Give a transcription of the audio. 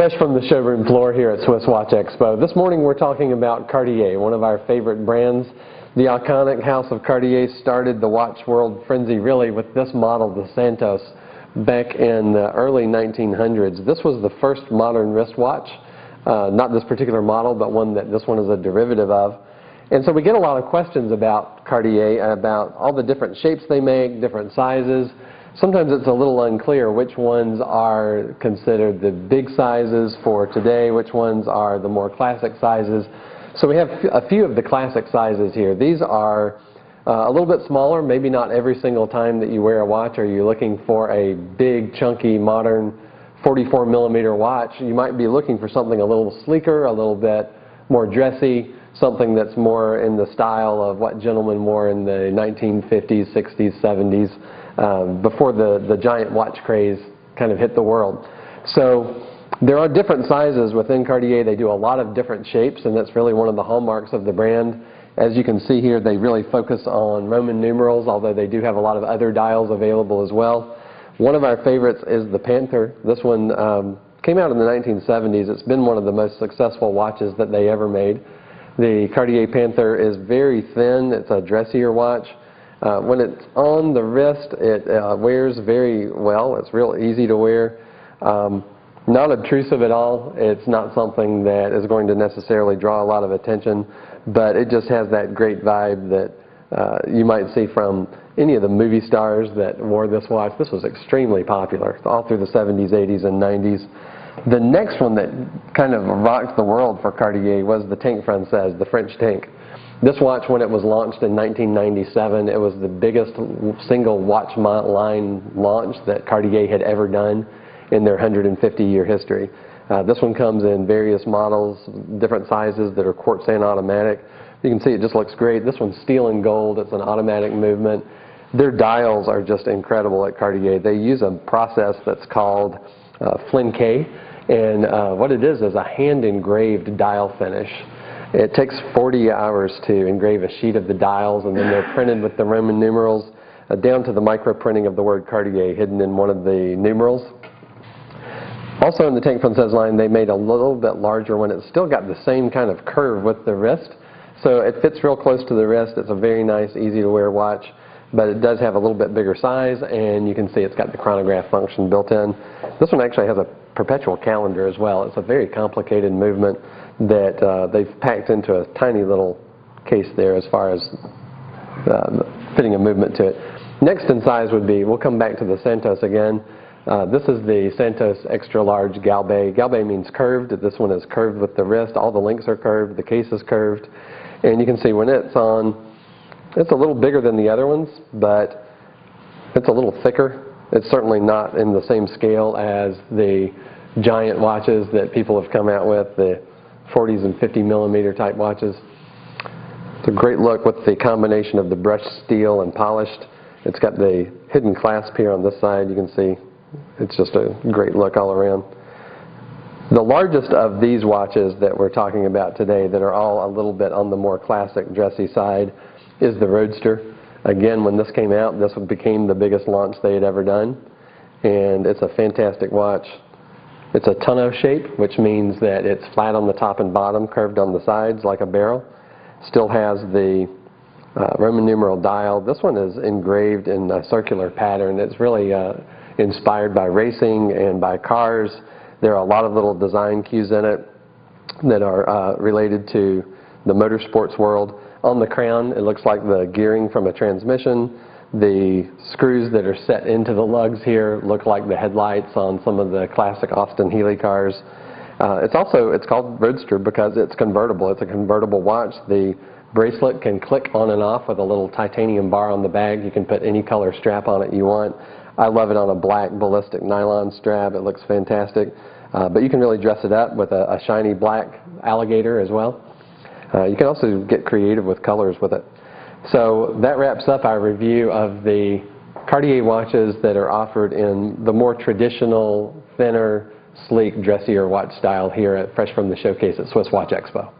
Fresh from the showroom floor here at SwissWatchExpo. This morning we're talking about Cartier, one of our favorite brands. The iconic house of Cartier started the watch world frenzy really with this model, the Santos, back in the early 1900s. This was the first modern wristwatch, not this particular model, but one that this one is a derivative of. And so we get a lot of questions about Cartier, about all the different shapes they make, different sizes. Sometimes it's a little unclear which ones are considered the big sizes for today, which ones are the more classic sizes. So we have a few of the classic sizes here. These are a little bit smaller, maybe not every single time that you wear a watch are you looking for a big, chunky, modern 44 millimeter watch. You might be looking for something a little sleeker, a little bit more dressy, something that's more in the style of what gentlemen wore in the 1950s, 60s, 70s. Before the giant watch craze kind of hit the world. So there are different sizes within Cartier. They do a lot of different shapes, and that's really one of the hallmarks of the brand. As you can see here, they really focus on Roman numerals, although they do have a lot of other dials available as well. One of our favorites is the Panther. This one came out in the 1970s. It's been one of the most successful watches that they ever made. The Cartier Panther is very thin. It's a dressier watch. When it's on the wrist, it wears very well. It's real easy to wear. Not obtrusive at all. It's not something that is going to necessarily draw a lot of attention, but it just has that great vibe that you might see from any of the movie stars that wore this watch. This was extremely popular all through the 70s, 80s, and 90s. The next one that kind of rocked the world for Cartier was the Tank Française, the French tank. This watch, when it was launched in 1997, it was the biggest single watch line launch that Cartier had ever done in their 150-year history. This one comes in various models, different sizes that are quartz and automatic. You can see it just looks great. This one's steel and gold. It's an automatic movement. Their dials are just incredible at Cartier. They use a process that's called Flinqué, and what it is a hand-engraved dial finish. It takes 40 hours to engrave a sheet of the dials, and then they're printed with the Roman numerals down to the micro printing of the word Cartier hidden in one of the numerals. Also in the Tank Française line, they made a little bit larger one. It's still got the same kind of curve with the wrist, so it fits real close to the wrist. It's a very nice, easy to wear watch, but it does have a little bit bigger size, and you can see it's got the chronograph function built in. This one actually has a perpetual calendar as well. It's a very complicated movement that they've packed into a tiny little case there as far as fitting a movement to it. Next in size would be, we'll come back to the Santos again. This is the Santos Extra Large Galbé. Galbé means curved. This one is curved with the wrist. All the links are curved. The case is curved. And you can see when it's on, it's a little bigger than the other ones, but it's a little thicker. It's certainly not in the same scale as the giant watches that people have come out with, the 40s and 50 millimeter type watches. It's a great look with the combination of the brushed steel and polished. It's got the hidden clasp here on this side. You can see it's just a great look all around. The largest of these watches that we're talking about today that are all a little bit on the more classic dressy side is the Roadster. Again, when this came out, this became the biggest launch they had ever done, and it's a fantastic watch. It's a tonneau shape, which means that it's flat on the top and bottom, curved on the sides like a barrel. Still has the Roman numeral dial. This one is engraved in a circular pattern. It's really inspired by racing and by cars. There are a lot of little design cues in it that are related to the motorsports world. On the crown, it looks like the gearing from a transmission. The screws that are set into the lugs here look like the headlights on some of the classic Austin Healey cars. It's called Roadster because it's convertible. It's a convertible watch. The bracelet can click on and off with a little titanium bar on the bag. You can put any color strap on it you want. I love it on a black ballistic nylon strap. It looks fantastic. But you can really dress it up with a shiny black alligator as well. You can also get creative with colors with it. So that wraps up our review of the Cartier watches that are offered in the more traditional, thinner, sleek, dressier watch style here at Fresh from the Showcase at SwissWatchExpo.